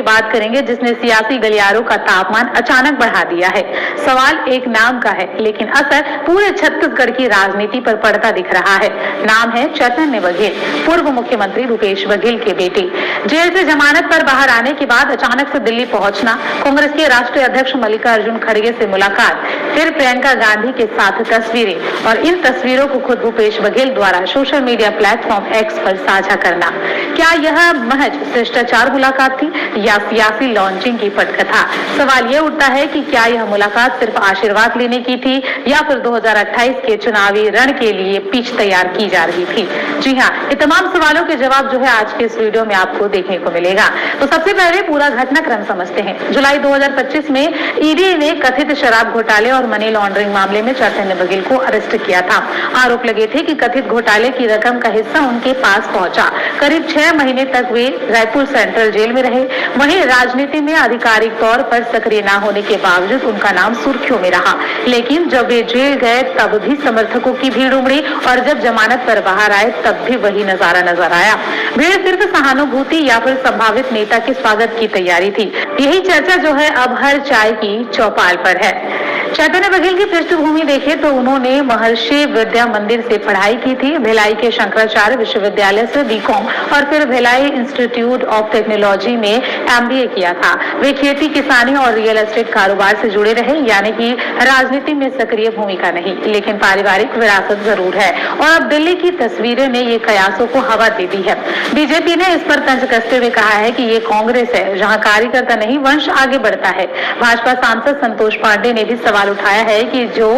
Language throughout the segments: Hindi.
बात करेंगे जिसने सियासी गलियारों का तापमान अचानक बढ़ा दिया है। सवाल एक नाम का है, लेकिन असर पूरे छत्तीसगढ़ की राजनीति पर पड़ता दिख रहा है। नाम है चैतन्य बघेल, पूर्व मुख्यमंत्री भूपेश बघेल के बेटे। जेल से जमानत पर बाहर आने के बाद अचानक से दिल्ली पहुंचना, कांग्रेस के राष्ट्रीय अध्यक्ष मल्लिकार्जुन खड़गे से मुलाकात, फिर प्रियंका गांधी के साथ तस्वीरें और इन तस्वीरों को खुद भूपेश बघेल द्वारा सोशल मीडिया प्लेटफॉर्म एक्स पर साझा करना। क्या यह महज शिष्टाचार मुलाकात थी या सियासी लॉन्चिंग की पटकथा? सवाल ये उठता है कि क्या यह मुलाकात सिर्फ आशीर्वाद लेने की थी या फिर 2028 के चुनावी रण के लिए पिच तैयार की जा रही थी? जी हाँ, ये तमाम सवालों के जवाब जो है आज के इस वीडियो में आपको देखने को मिलेगा। तो सबसे पहले पूरा घटनाक्रम समझते हैं। जुलाई 2025 में ईडी ने कथित शराब घोटाले और मनी लॉन्ड्रिंग मामले में चैतन्य बघेल को अरेस्ट किया था। आरोप लगे थे कि कथित घोटाले की रकम का हिस्सा उनके पास पहुंचा। करीब 6 महीने तक वे रायपुर सेंट्रल जेल में रहे। वहीं राजनीति में आधिकारिक तौर पर सक्रिय न होने के बावजूद उनका नाम सुर्खियों में रहा। लेकिन जब वे जेल गए तब भी समर्थकों की भीड़ उमड़ी और जब जमानत पर बाहर आए तब भी वही नजारा नजर आया। भीड़ सिर्फ सहानुभूति या फिर संभावित नेता के स्वागत की तैयारी थी। यही चर्चा जो है अब हर चाय की चौपाल पर है। चैतन्य बघेल की पृष्ठभूमि देखें तो उन्होंने महर्षि विद्या मंदिर से पढ़ाई की थी, भिलाई के शंकराचार्य विश्वविद्यालय से बीकॉम और फिर भिलाई इंस्टीट्यूट ऑफ टेक्नोलॉजी में एमबीए किया था। वे खेती किसानी और रियल एस्टेट कारोबार से जुड़े रहे, यानी कि राजनीति में सक्रिय भूमिका नहीं, लेकिन पारिवारिक विरासत जरूर है। और अब दिल्ली की तस्वीरें ने ये कयासों को हवा दे दी है। बीजेपी ने इस पर तंज कसते हुए कहा है कि ये कांग्रेस है जहाँ कार्यकर्ता नहीं वंश आगे बढ़ता है। भाजपा सांसद संतोष पांडे ने भी सवाल उठाया है कि जो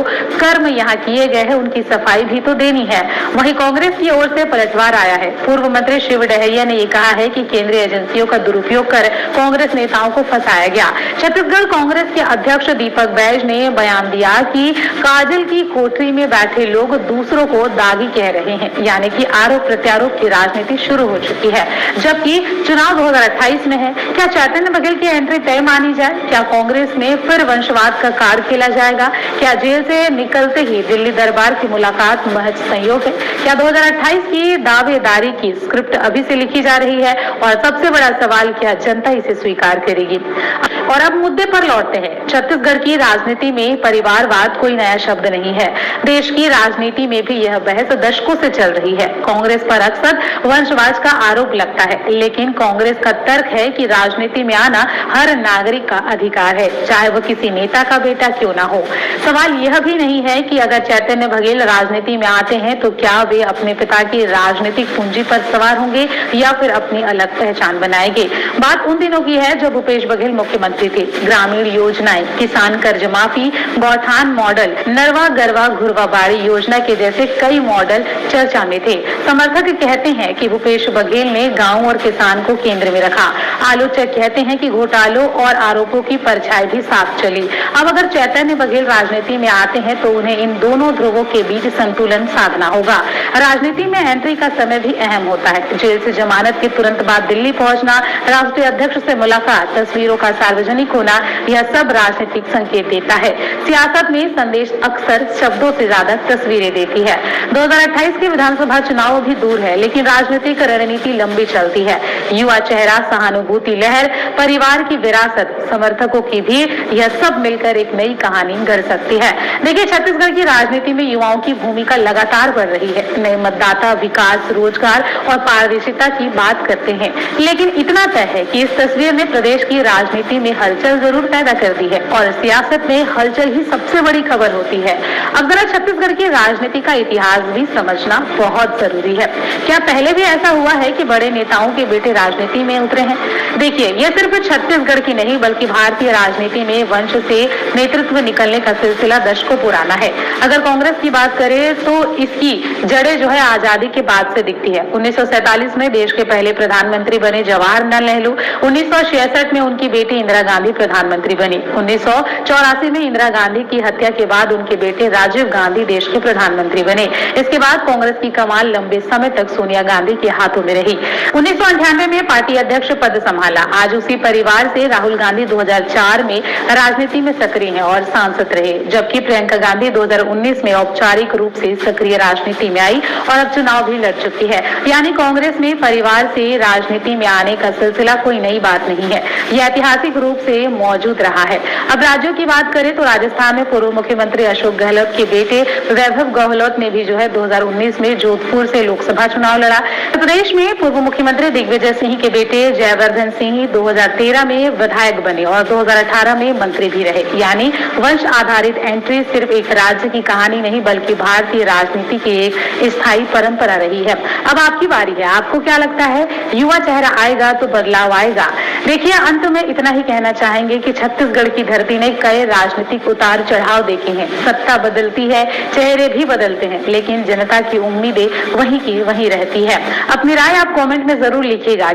कर्म यहाँ किए गए हैं उनकी सफाई भी तो देनी है। वहीं कांग्रेस की ओर से पलटवार आया है। पूर्व मंत्री शिव डहरिया ने ये कहा है कि केंद्रीय एजेंसियों का दुरुपयोग कर कांग्रेस नेताओं को फंसाया गया। छत्तीसगढ़ कांग्रेस के अध्यक्ष दीपक बैज ने बयान दिया कि काजल की कोठरी में बैठे लोग दूसरों को दागी कह रहे हैं, यानी कि आरोप प्रत्यारोप की राजनीति शुरू हो चुकी है, जबकि चुनाव 2028 में है। क्या चैतन्य बघेल की एंट्री तय मानी जाए? क्या कांग्रेस में फिर वंशवाद का कार्ड खेला जाएगा? क्या जेल से निकलते ही दिल्ली दरबार की मुलाकात महज संयोग है? क्या 2028 की दावेदारी की स्क्रिप्ट अभी से लिखी जा रही है? और सबसे बड़ा सवाल, क्या जनता इसे स्वीकार करेगी? और अब मुद्दे पर लौटते हैं। छत्तीसगढ़ की राजनीति में परिवारवाद कोई नया शब्द नहीं है। देश की राजनीति में भी यह बहस दशकों से चल रही है। कांग्रेस पर अक्सर वंशवाद का आरोप लगता है, लेकिन कांग्रेस का तर्क है कि राजनीति में आना हर नागरिक का अधिकार है, चाहे वह किसी नेता का बेटा क्यों ना हो। सवाल यह भी नहीं है कि अगर चैतन्य बघेल राजनीति में आते हैं तो क्या वे अपने पिता की राजनीतिक पूंजी पर सवार होंगे या फिर अपनी अलग पहचान बनाएंगे। बात उन दिनों की है जब भूपेश बघेल मुख्यमंत्री थे। ग्रामीण योजनाएं, किसान कर्ज माफी, गौठान मॉडल, नरवा गरवा घुरवा बाड़ी योजना के जैसे कई मॉडल चर्चा में थे। समर्थक कहते हैं कि भूपेश बघेल ने गांव और किसान को केंद्र में रखा। आलोचक कहते हैं कि घोटालों और आरोपों की परछाई भी साफ चली। अब अगर चैतन्य बघेल राजनीति में आते हैं तो उन्हें इन दोनों ध्रुवों के बीच संतुलन साधना होगा। राजनीति में एंट्री का समय भी अहम होता है। जेल से जमानत के तुरंत बाद दिल्ली पहुंचना, राष्ट्रीय अध्यक्ष से मुलाकात, तस्वीरों का सार्वजनिक होना, यह सब राजनीतिक संकेत देता है। सियासत में संदेश अक्सर शब्दों से ज्यादा तस्वीरें देती है। 2028 के विधानसभा चुनाव भी दूर है, लेकिन राजनीतिक रणनीति लंबी चलती है। युवा चेहरा, सहानुभूति लहर, परिवार की विरासत, समर्थकों की भीड़, यह सब मिलकर एक नई कहानी गढ़ सकती है। देखिए, छत्तीसगढ़ की राजनीति में युवाओं की भूमिका लगातार बढ़ रही है। नए मतदाता विकास, रोजगार और पारदर्शिता की बात करते हैं, लेकिन इतना तय है कि इस तस्वीर ने प्रदेश की राजनीति में हलचल जरूर पैदा कर दी है और सियासत में हलचल ही सबसे बड़ी खबर होती है। अब जरा छत्तीसगढ़ की राजनीति का इतिहास भी समझना बहुत जरूरी है। क्या पहले भी ऐसा हुआ है कि बड़े नेताओं के बेटे राजनीति में उतरे हैं? देखिए, यह सिर्फ छत्तीसगढ़ की नहीं बल्कि भारतीय राजनीति में वंश से नेतृत्व निकलने का सिलसिला दशकों पुराना है। अगर कांग्रेस की बात करें तो इसकी जड़ें जो है आजादी के बाद से दिखती है। 1947 में देश के पहले प्रधानमंत्री बने जवाहरलाल नेहरू, 1966 में उनकी बेटी इंदिरा इंदिरा गांधी प्रधानमंत्री बनी। 1984 में इंदिरा गांधी की हत्या के बाद उनके बेटे राजीव गांधी देश के प्रधानमंत्री बने। इसके बाद कांग्रेस की कमान लंबे समय तक सोनिया गांधी के हाथों में रही। 1998 में पार्टी अध्यक्ष पद संभाला। आज उसी परिवार से राहुल गांधी 2004 में राजनीति में सक्रिय हैं और सांसद रहे, जबकि प्रियंका गांधी 2019 में औपचारिक रूप से सक्रिय राजनीति में आई और अब चुनाव भी लड़ चुकी है। यानी कांग्रेस में परिवार से राजनीति में आने का सिलसिला कोई नई बात नहीं है, यह ऐतिहासिक रूप से मौजूद रहा है। अब राज्यों की बात करें तो राजस्थान में पूर्व मुख्यमंत्री अशोक गहलोत के बेटे वैभव गहलोत ने भी 2019 में जोधपुर से लोकसभा चुनाव लड़ा। प्रदेश में पूर्व मुख्यमंत्री दिग्विजय सिंह के बेटे जयवर्धन सिंह 2013 में विधायक बने और 2018 में मंत्री भी रहे। यानी वंश आधारित एंट्री सिर्फ एक राज्य की कहानी नहीं बल्कि भारतीय राजनीति की एक स्थायी परंपरा रही है। अब आपकी बारी है, आपको क्या लगता है? युवा चेहरा आएगा तो बदलाव आएगा। देखिए, अंत में इतना ही कहना चाहेंगे कि छत्तीसगढ़ की धरती ने कई राजनीतिक उतार चढ़ाव देखे हैं। सत्ता बदलती है, चेहरे भी बदलते हैं, लेकिन जनता की उम्मीदें वहीं की वहीं रहती है। अपनी राय आप कमेंट में जरूर लिखिएगा।